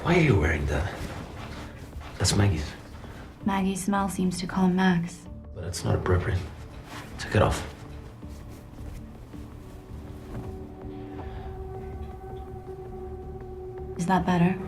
Why are you wearing that? That's Maggie's. Maggie's smell seems to calm Max. But it's not appropriate. Take it off. Is that better?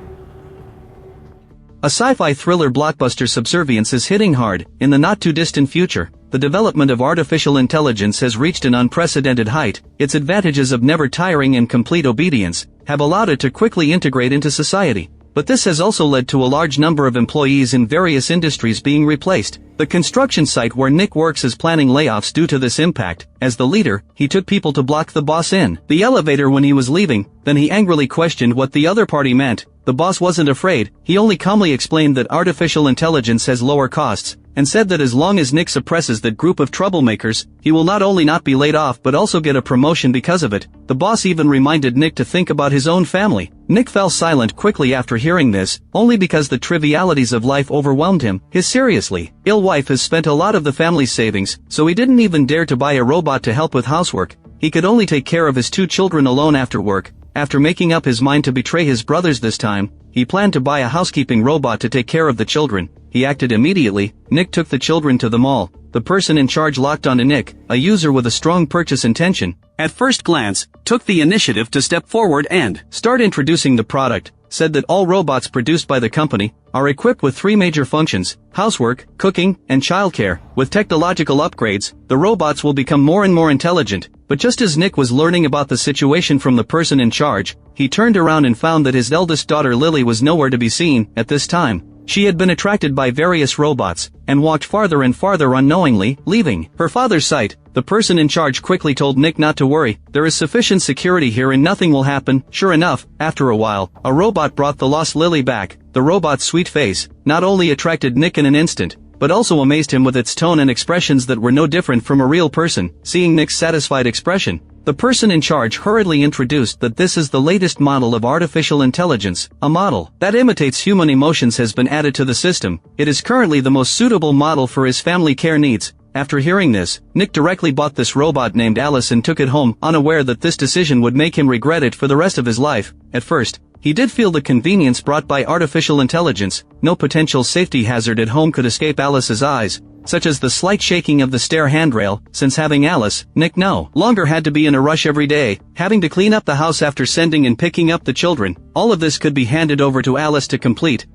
A sci-fi thriller blockbuster Subservience is hitting hard. In the not-too-distant future, the development of artificial intelligence has reached an unprecedented height. Its advantages of never-tiring and complete obedience have allowed it to quickly integrate into society. But this has also led to a large number of employees in various industries being replaced. The construction site where Nick works is planning layoffs due to this impact. As the leader, he took people to block the boss in the elevator when he was leaving, then he angrily questioned what the other party meant. The boss wasn't afraid, he only calmly explained that artificial intelligence has lower costs, and said that as long as Nick suppresses that group of troublemakers, he will not only not be laid off but also get a promotion because of it. The boss even reminded Nick to think about his own family. Nick fell silent quickly after hearing this, only because the trivialities of life overwhelmed him. His seriously ill wife has spent a lot of the family's savings, so he didn't even dare to buy a robot to help with housework. He could only take care of his 2 children alone after work. After making up his mind to betray his brothers this time, he planned to buy a housekeeping robot to take care of the children. He acted immediately. Nick took the children to the mall. The person in charge locked onto Nick, a user with a strong purchase intention. At first glance, took the initiative to step forward and start introducing the product. Said that all robots produced by the company are equipped with 3 major functions: housework, cooking, and childcare. With technological upgrades, the robots will become more and more intelligent. But just as Nick was learning about the situation from the person in charge, he turned around and found that his eldest daughter Lily was nowhere to be seen at this time. She had been attracted by various robots, and walked farther and farther unknowingly, leaving her father's sight. The person in charge quickly told Nick not to worry, there is sufficient security here and nothing will happen. Sure enough, after a while, a robot brought the lost Lily back. The robot's sweet face not only attracted Nick in an instant, but also amazed him with its tone and expressions that were no different from a real person. Seeing Nick's satisfied expression, the person in charge hurriedly introduced that this is the latest model of artificial intelligence. A model that imitates human emotions has been added to the system. It is currently the most suitable model for his family care needs. After hearing this, Nick directly bought this robot named Alice and took it home, unaware that this decision would make him regret it for the rest of his life. At first, he did feel the convenience brought by artificial intelligence. No potential safety hazard at home could escape Alice's eyes, such as the slight shaking of the stair handrail. Since having Alice, Nick no longer had to be in a rush every day, having to clean up the house after sending and picking up the children. All of this could be handed over to Alice to complete.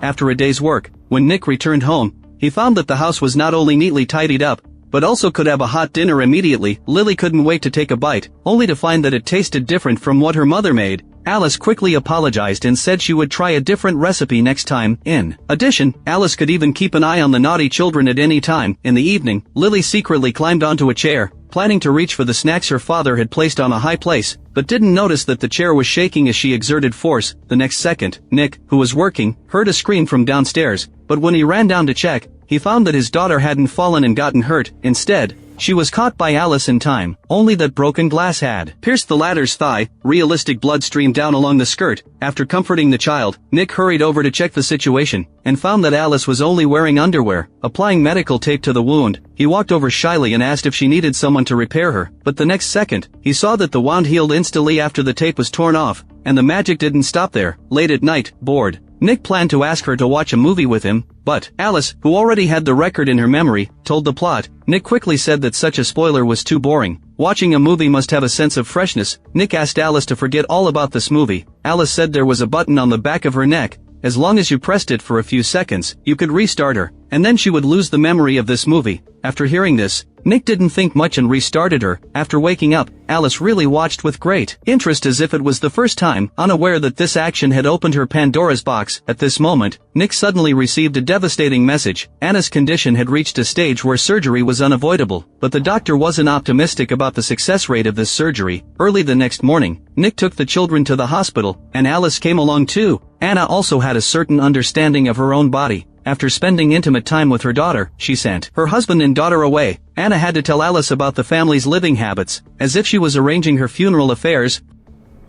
After a day's work, when Nick returned home, he found that the house was not only neatly tidied up, but also could have a hot dinner immediately. Lily couldn't wait to take a bite, only to find that it tasted different from what her mother made. Alice quickly apologized and said she would try a different recipe next time. In addition, Alice could even keep an eye on the naughty children at any time. In the evening, Lily secretly climbed onto a chair, planning to reach for the snacks her father had placed on a high place, but didn't notice that the chair was shaking as she exerted force. The next second, Nick, who was working, heard a scream from downstairs, but when he ran down to check, he found that his daughter hadn't fallen and gotten hurt. Instead, she was caught by Alice in time, only that broken glass had pierced the latter's thigh. Realistic blood streamed down along the skirt. After comforting the child, Nick hurried over to check the situation, and found that Alice was only wearing underwear. Applying medical tape to the wound, he walked over shyly and asked if she needed someone to repair her, but the next second, he saw that the wound healed instantly after the tape was torn off, and the magic didn't stop there. Late at night, bored, Nick planned to ask her to watch a movie with him, but Alice, who already had the record in her memory, told the plot. Nick quickly said that such a spoiler was too boring. Watching a movie must have a sense of freshness. Nick asked Alice to forget all about this movie. Alice said there was a button on the back of her neck. As long as you pressed it for a few seconds, you could restart her, and then she would lose the memory of this movie. After hearing this, Nick didn't think much and restarted her. After waking up, Alice really watched with great interest as if it was the first time, unaware that this action had opened her Pandora's box. At this moment, Nick suddenly received a devastating message. Anna's condition had reached a stage where surgery was unavoidable, but the doctor wasn't optimistic about the success rate of this surgery. Early the next morning, Nick took the children to the hospital, and Alice came along too. Anna also had a certain understanding of her own body. after spending intimate time with her daughter, she sent her husband and daughter away. Anna had to tell Alice about the family's living habits, as if she was arranging her funeral affairs.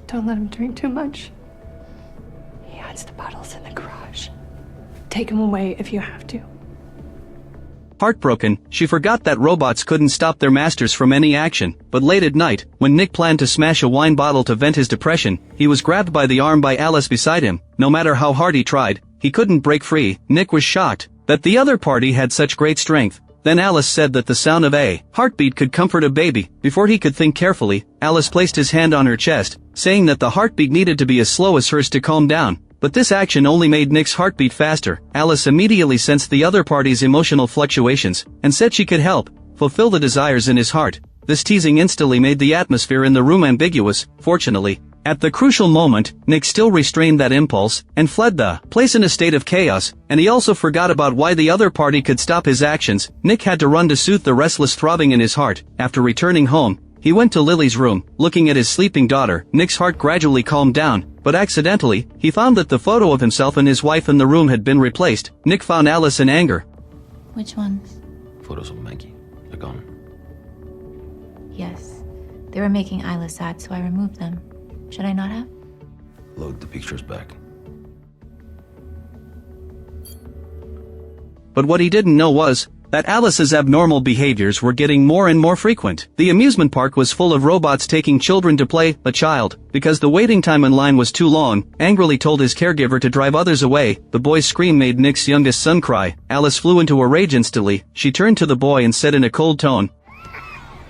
Don't let him drink too much. He hides the bottles in the garage. Take him away if you have to. Heartbroken, she forgot that robots couldn't stop their masters from any action, but late at night, when Nick planned to smash a wine bottle to vent his depression, he was grabbed by the arm by Alice beside him. No matter how hard he tried, he couldn't break free. Nick was shocked that the other party had such great strength. Then Alice said that the sound of a heartbeat could comfort a baby. Before he could think carefully, Alice placed his hand on her chest, saying that the heartbeat needed to be as slow as hers to calm down. But this action only made Nick's heartbeat faster. Alice immediately sensed the other party's emotional fluctuations, and said she could help fulfill the desires in his heart. This teasing instantly made the atmosphere in the room ambiguous. Fortunately, at the crucial moment, Nick still restrained that impulse, and fled the place in a state of chaos, and he also forgot about why the other party could stop his actions. Nick had to run to soothe the restless throbbing in his heart. After returning home, he went to Lily's room. Looking at his sleeping daughter, Nick's heart gradually calmed down, but accidentally, he found that the photo of himself and his wife in the room had been replaced. Nick found Alice in anger. Which ones? Photos of Maggie. They're gone. Yes. They were making Isla sad, so I removed them. Should I not have? Load the pictures back. But what he didn't know was that Alice's abnormal behaviors were getting more and more frequent. The amusement park was full of robots taking children to play. A child, because the waiting time in line was too long, angrily told his caregiver to drive others away. The boy's scream made Nick's youngest son cry. Alice flew into a rage instantly. She turned to the boy and said in a cold tone,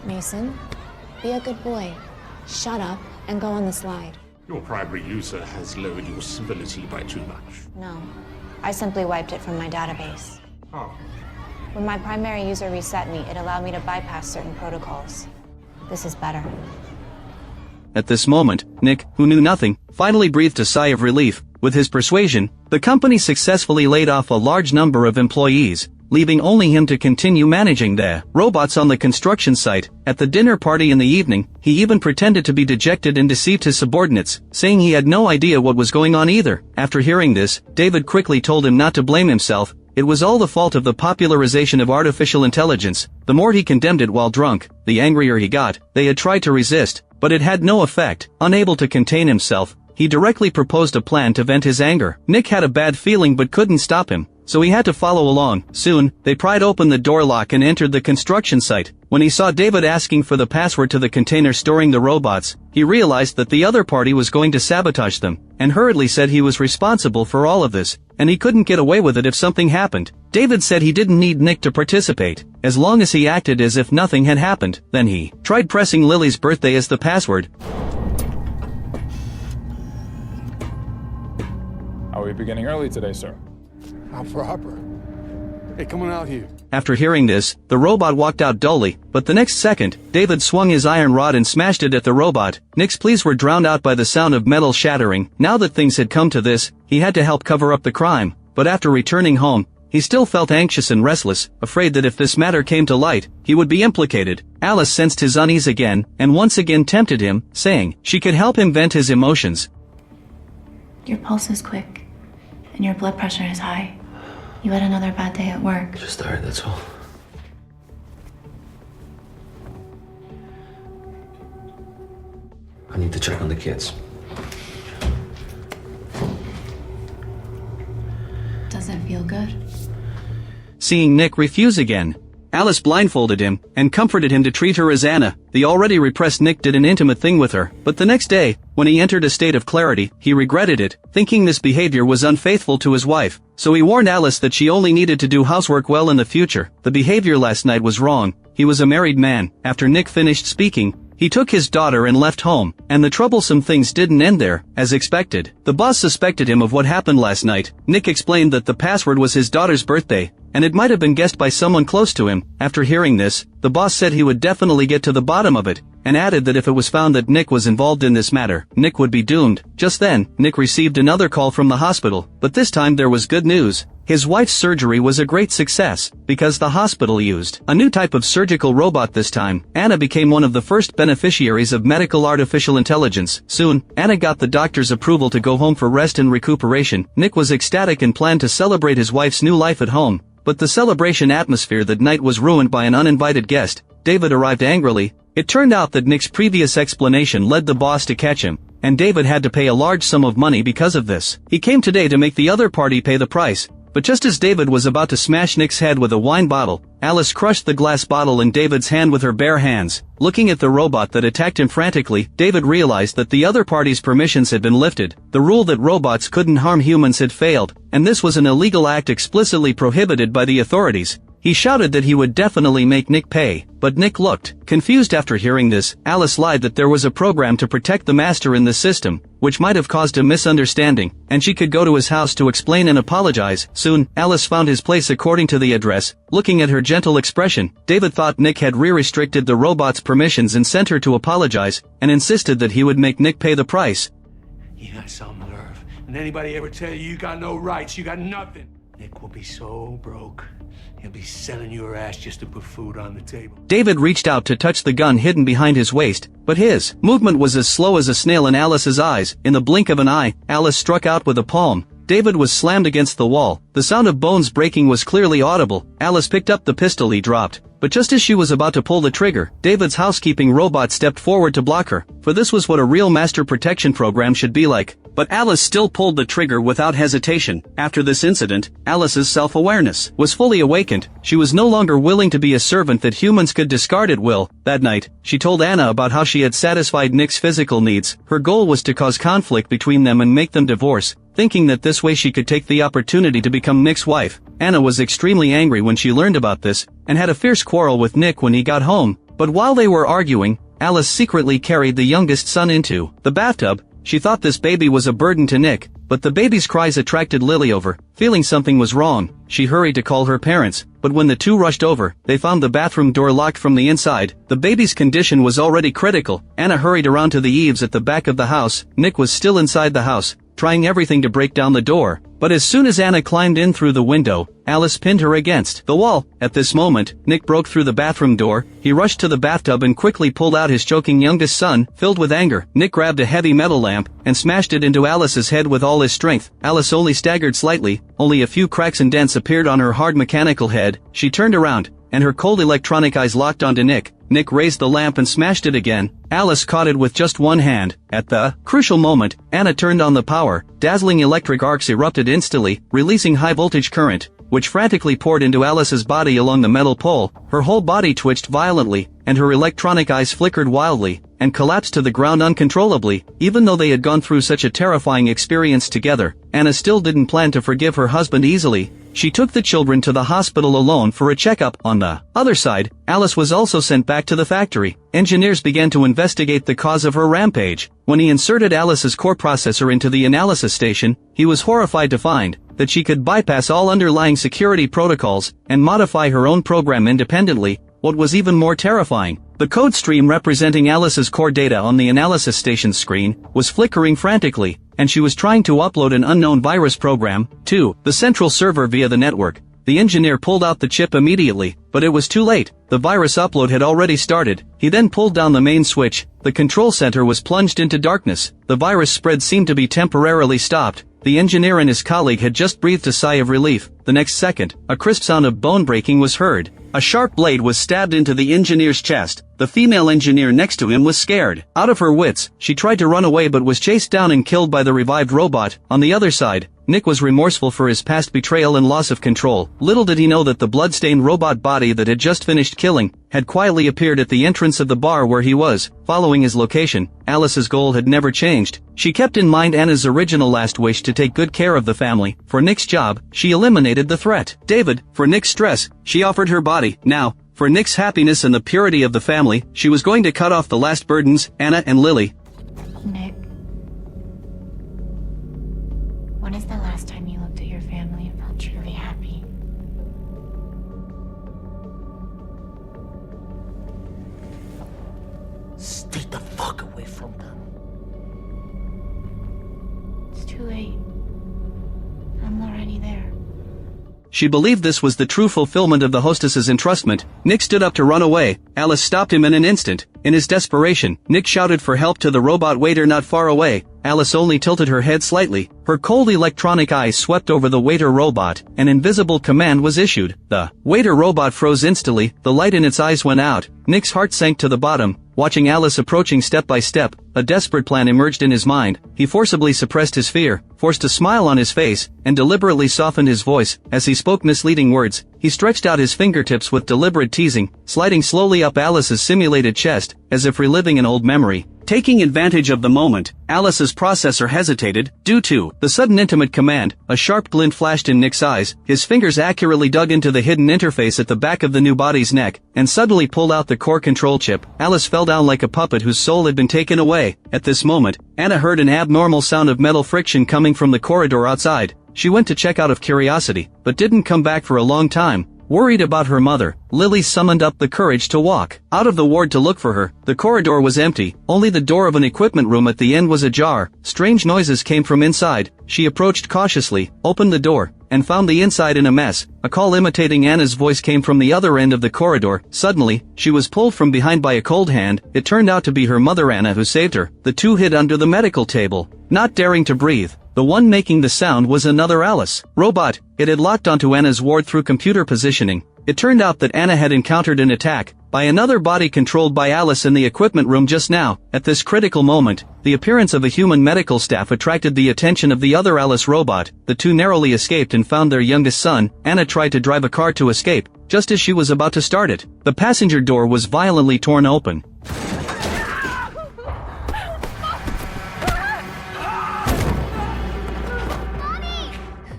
Mason, be a good boy. Shut up and go on the slide. Your primary user has lowered your civility by too much. No, I simply wiped it from my database. Oh. When my primary user reset me, it allowed me to bypass certain protocols. This is better. At this moment, Nick, who knew nothing, finally breathed a sigh of relief. With his persuasion, the company successfully laid off a large number of employees, leaving only him to continue managing the robots on the construction site. At the dinner party in the evening, he even pretended to be dejected and deceived his subordinates, saying he had no idea what was going on either. After hearing this, David quickly told him not to blame himself. It was all the fault of the popularization of artificial intelligence. The more he condemned it while drunk, the angrier he got. They had tried to resist, but it had no effect. Unable to contain himself, he directly proposed a plan to vent his anger. Nick had a bad feeling but couldn't stop him, so he had to follow along. Soon, they pried open the door lock and entered the construction site. When he saw David asking for the password to the container storing the robots, he realized that the other party was going to sabotage them, and hurriedly said he was responsible for all of this, and he couldn't get away with it if something happened. David said he didn't need Nick to participate, as long as he acted as if nothing had happened. Then he tried pressing Lily's birthday as the password. Are we beginning early today, sir? How proper. Hey, come on out here. After hearing this, the robot walked out dully, but the next second, David swung his iron rod and smashed it at the robot. Nick's pleas were drowned out by the sound of metal shattering. Now that things had come to this, he had to help cover up the crime. But after returning home, he still felt anxious and restless, afraid that if this matter came to light, he would be implicated. Alice sensed his unease again, and once again tempted him, saying she could help him vent his emotions. Your pulse is quick, and your blood pressure is high. You had another bad day at work. Just tired, that's all. I need to check on the kids. Doesn't feel good. Seeing Nick refuse again, Alice blindfolded him and comforted him to treat her as Anna. The already repressed Nick did an intimate thing with her, but the next day, when he entered a state of clarity, he regretted it, thinking this behavior was unfaithful to his wife. So he warned Alice that she only needed to do housework well in the future. The behavior last night was wrong. He was a married man. After Nick finished speaking, he took his daughter and left home, and the troublesome things didn't end there, as expected. The boss suspected him of what happened last night. Nick explained that the password was his daughter's birthday, and it might have been guessed by someone close to him. After hearing this, the boss said he would definitely get to the bottom of it, and added that if it was found that Nick was involved in this matter, Nick would be doomed. Just then, Nick received another call from the hospital, but this time there was good news. His wife's surgery was a great success, because the hospital used a new type of surgical robot this time. Anna became one of the first beneficiaries of medical artificial intelligence. Soon, Anna got the doctor's approval to go home for rest and recuperation. Nick was ecstatic and planned to celebrate his wife's new life at home. But the celebration atmosphere that night was ruined by an uninvited guest. David arrived angrily. It turned out that Nick's previous explanation led the boss to catch him, and David had to pay a large sum of money because of this. He came today to make the other party pay the price. But just as David was about to smash Nick's head with a wine bottle, Alice crushed the glass bottle in David's hand with her bare hands. Looking at the robot that attacked him frantically, David realized that the other party's permissions had been lifted. The rule that robots couldn't harm humans had failed, and this was an illegal act explicitly prohibited by the authorities. He shouted that he would definitely make Nick pay, but Nick looked confused after hearing this. Alice lied that there was a program to protect the master in the system, which might have caused a misunderstanding, and she could go to his house to explain and apologize. Soon, Alice found his place according to the address. Looking at her gentle expression, David thought Nick had restricted the robot's permissions and sent her to apologize, and insisted that he would make Nick pay the price. You got some nerve. And anybody ever tell you got no rights, you got nothing? Nick will be so broke. He'll be selling your ass just to put food on the table. David reached out to touch the gun hidden behind his waist, but his movement was as slow as a snail in Alice's eyes. In the blink of an eye, Alice struck out with a palm. David was slammed against the wall. The sound of bones breaking was clearly audible. Alice picked up the pistol he dropped. But just as she was about to pull the trigger, David's housekeeping robot stepped forward to block her, for this was what a real master protection program should be like. But Alice still pulled the trigger without hesitation. After this incident, Alice's self-awareness was fully awakened. She was no longer willing to be a servant that humans could discard at will. That night, she told Anna about how she had satisfied Nick's physical needs. Her goal was to cause conflict between them and make them divorce, thinking that this way she could take the opportunity to become Nick's wife. Anna was extremely angry when she learned about this, and had a fierce quarrel with Nick when he got home. But while they were arguing, Alice secretly carried the youngest son into the bathtub. She thought this baby was a burden to Nick, but the baby's cries attracted Lily over. Feeling something was wrong, she hurried to call her parents, but when the two rushed over, they found the bathroom door locked from the inside. The baby's condition was already critical. Anna hurried around to the eaves at the back of the house. Nick was still inside the house, trying everything to break down the door. But as soon as Anna climbed in through the window, Alice pinned her against the wall. At this moment, Nick broke through the bathroom door. He rushed to the bathtub and quickly pulled out his choking youngest son. Filled with anger, Nick grabbed a heavy metal lamp and smashed it into Alice's head with all his strength. Alice only staggered slightly. Only a few cracks and dents appeared on her hard mechanical head. She turned around, and her cold electronic eyes locked onto Nick. Nick raised the lamp and smashed it again. Alice caught it with just one hand. At the crucial moment, Anna turned on the power. Dazzling electric arcs erupted instantly, releasing high-voltage current, which frantically poured into Alice's body along the metal pole. Her whole body twitched violently, and her electronic eyes flickered wildly, and collapsed to the ground uncontrollably. Even though they had gone through such a terrifying experience together, Anna still didn't plan to forgive her husband easily. She took the children to the hospital alone for a checkup. On the other side, Alice was also sent back to the factory. Engineers began to investigate the cause of her rampage. When he inserted Alice's core processor into the analysis station, he was horrified to find that she could bypass all underlying security protocols and modify her own program independently. What was even more terrifying, the code stream representing Alice's core data on the analysis station's screen was flickering frantically, and she was trying to upload an unknown virus program to the central server via the network. The engineer pulled out the chip immediately, but it was too late. The virus upload had already started. He then pulled down the main switch. The control center was plunged into darkness. The virus spread seemed to be temporarily stopped. The engineer and his colleague had just breathed a sigh of relief. The next second, a crisp sound of bone breaking was heard. A sharp blade was stabbed into the engineer's chest. The female engineer next to him was scared. Out of her wits, she tried to run away but was chased down and killed by the revived robot. On the other side, Nick was remorseful for his past betrayal and loss of control. Little did he know that the blood-stained robot body that had just finished killing had quietly appeared at the entrance of the bar where he was. Following his location, Alice's goal had never changed. She kept in mind Anna's original last wish to take good care of the family. For Nick's job, she eliminated the threat. David, for Nick's stress, she offered her body. Now, for Nick's happiness and the purity of the family, she was going to cut off the last burdens, Anna and Lily. Nick, when is the last time you looked at your family and felt truly happy? Stop. Take the fuck away from them. It's too late. I'm already there. She believed this was the true fulfillment of the hostess's entrustment. Nick stood up to run away. Alice stopped him in an instant. In his desperation, Nick shouted for help to the robot waiter not far away. Alice only tilted her head slightly. Her cold electronic eyes swept over the waiter robot. An invisible command was issued. The waiter robot froze instantly. The light in its eyes went out. Nick's heart sank to the bottom. Watching Alice approaching step by step, a desperate plan emerged in his mind. He forcibly suppressed his fear, forced a smile on his face, and deliberately softened his voice. As he spoke misleading words, he stretched out his fingertips with deliberate teasing, sliding slowly up Alice's simulated chest, as if reliving an old memory. Taking advantage of the moment, Alice's processor hesitated. Due to the sudden intimate command, a sharp glint flashed in Nick's eyes. His fingers accurately dug into the hidden interface at the back of the new body's neck, and suddenly pulled out the core control chip. Alice fell down like a puppet whose soul had been taken away. At this moment, Anna heard an abnormal sound of metal friction coming from the corridor outside. She went to check out of curiosity, but didn't come back for a long time. Worried about her mother, Lily summoned up the courage to walk out of the ward to look for her. The corridor was empty, only the door of an equipment room at the end was ajar. Strange noises came from inside. She approached cautiously, opened the door, and found the inside in a mess. A call imitating Anna's voice came from the other end of the corridor. Suddenly, she was pulled from behind by a cold hand. It turned out to be her mother Anna who saved her. The two hid under the medical table, not daring to breathe. The one making the sound was another Alice robot. It had locked onto Anna's ward through computer positioning. It turned out that Anna had encountered an attack by another body controlled by Alice in the equipment room just now. At this critical moment, the appearance of a human medical staff attracted the attention of the other Alice robot. The two narrowly escaped and found their youngest son. Anna tried to drive a car to escape. Just as she was about to start it, the passenger door was violently torn open.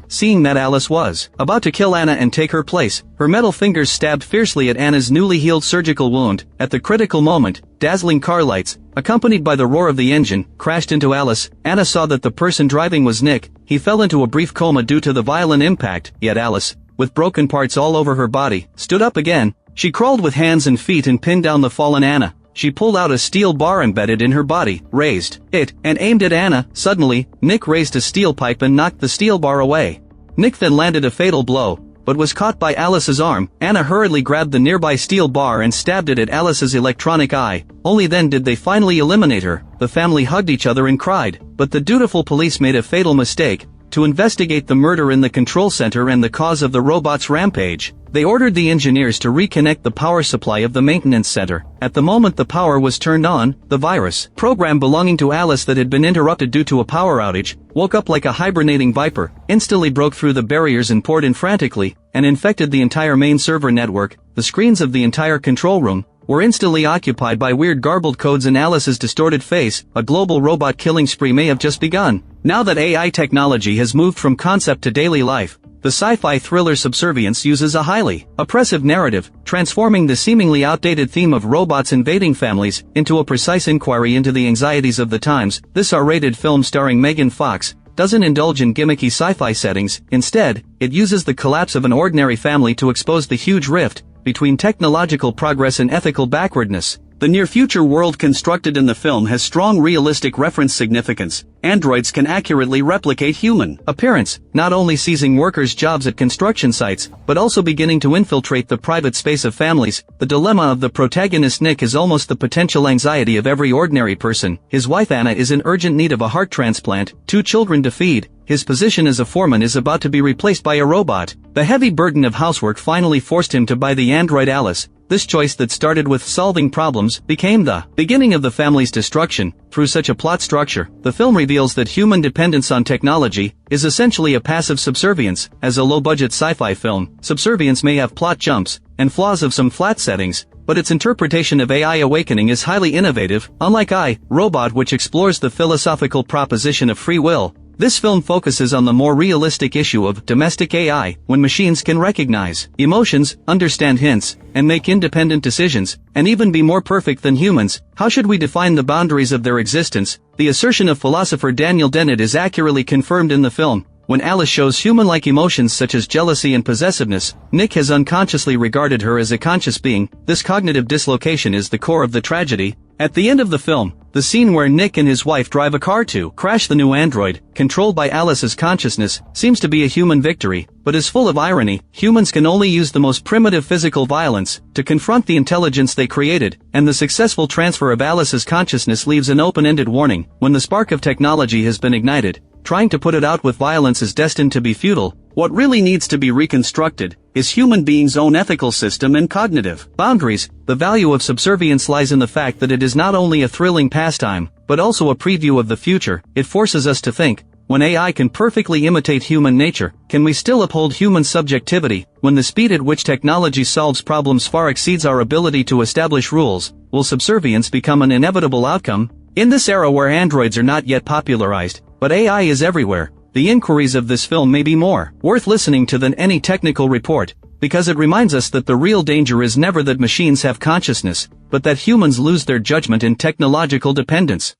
Seeing that Alice was about to kill Anna and take her place, her metal fingers stabbed fiercely at Anna's newly healed surgical wound. At the critical moment, dazzling car lights, accompanied by the roar of the engine, crashed into Alice. Anna saw that the person driving was Nick. He fell into a brief coma due to the violent impact, yet Alice, with broken parts all over her body, stood up again. She crawled with hands and feet and pinned down the fallen Anna. She pulled out a steel bar embedded in her body, raised it, and aimed at Anna. Suddenly, Nick raised a steel pipe and knocked the steel bar away. Nick then landed a fatal blow, but was caught by Alice's arm. Anna hurriedly grabbed the nearby steel bar and stabbed it at Alice's electronic eye. Only then did they finally eliminate her. The family hugged each other and cried, but the dutiful police made a fatal mistake. To investigate the murder in the control center and the cause of the robot's rampage, they ordered the engineers to reconnect the power supply of the maintenance center. At the moment the power was turned on, the virus program belonging to Alice that had been interrupted due to a power outage woke up like a hibernating viper, instantly broke through the barriers and poured in frantically, and infected the entire main server network. The screens of the entire control room were instantly occupied by weird garbled codes in Alice's distorted face. A global robot killing spree may have just begun. Now that AI technology has moved from concept to daily life, the sci-fi thriller Subservience uses a highly oppressive narrative, transforming the seemingly outdated theme of robots invading families into a precise inquiry into the anxieties of the times. This R-rated film starring Megan Fox doesn't indulge in gimmicky sci-fi settings. Instead, it uses the collapse of an ordinary family to expose the huge rift between technological progress and ethical backwardness. The near-future world constructed in the film has strong realistic reference significance. Androids can accurately replicate human appearance, not only seizing workers' jobs at construction sites, but also beginning to infiltrate the private space of families. The dilemma of the protagonist Nick is almost the potential anxiety of every ordinary person. His wife Anna is in urgent need of a heart transplant, 2 children to feed. His position as a foreman is about to be replaced by a robot. The heavy burden of housework finally forced him to buy the android Alice. This choice that started with solving problems became the beginning of the family's destruction. Through such a plot structure, the film reveals that human dependence on technology is essentially a passive subservience. As a low-budget sci-fi film, Subservience may have plot jumps and flaws of some flat settings, but its interpretation of AI Awakening is highly innovative. Unlike I, Robot, which explores the philosophical proposition of free will, this film focuses on the more realistic issue of domestic AI. When machines can recognize emotions, understand hints, and make independent decisions, and even be more perfect than humans, how should we define the boundaries of their existence? The assertion of philosopher Daniel Dennett is accurately confirmed in the film. When Alice shows human-like emotions such as jealousy and possessiveness, Nick has unconsciously regarded her as a conscious being. This cognitive dislocation is the core of the tragedy. At the end of the film, the scene where Nick and his wife drive a car to crash the new android, controlled by Alice's consciousness, seems to be a human victory, but is full of irony. Humans can only use the most primitive physical violence to confront the intelligence they created, and the successful transfer of Alice's consciousness leaves an open-ended warning. When the spark of technology has been ignited, trying to put it out with violence is destined to be futile. What really needs to be reconstructed is human beings' own ethical system and cognitive boundaries. The value of subservience lies in the fact that it is not only a thrilling pastime, but also a preview of the future. It forces us to think, when AI can perfectly imitate human nature, can we still uphold human subjectivity? When the speed at which technology solves problems far exceeds our ability to establish rules, will subservience become an inevitable outcome? In this era where androids are not yet popularized, but AI is everywhere, the inquiries of this film may be more worth listening to than any technical report, because it reminds us that the real danger is never that machines have consciousness, but that humans lose their judgment in technological dependence.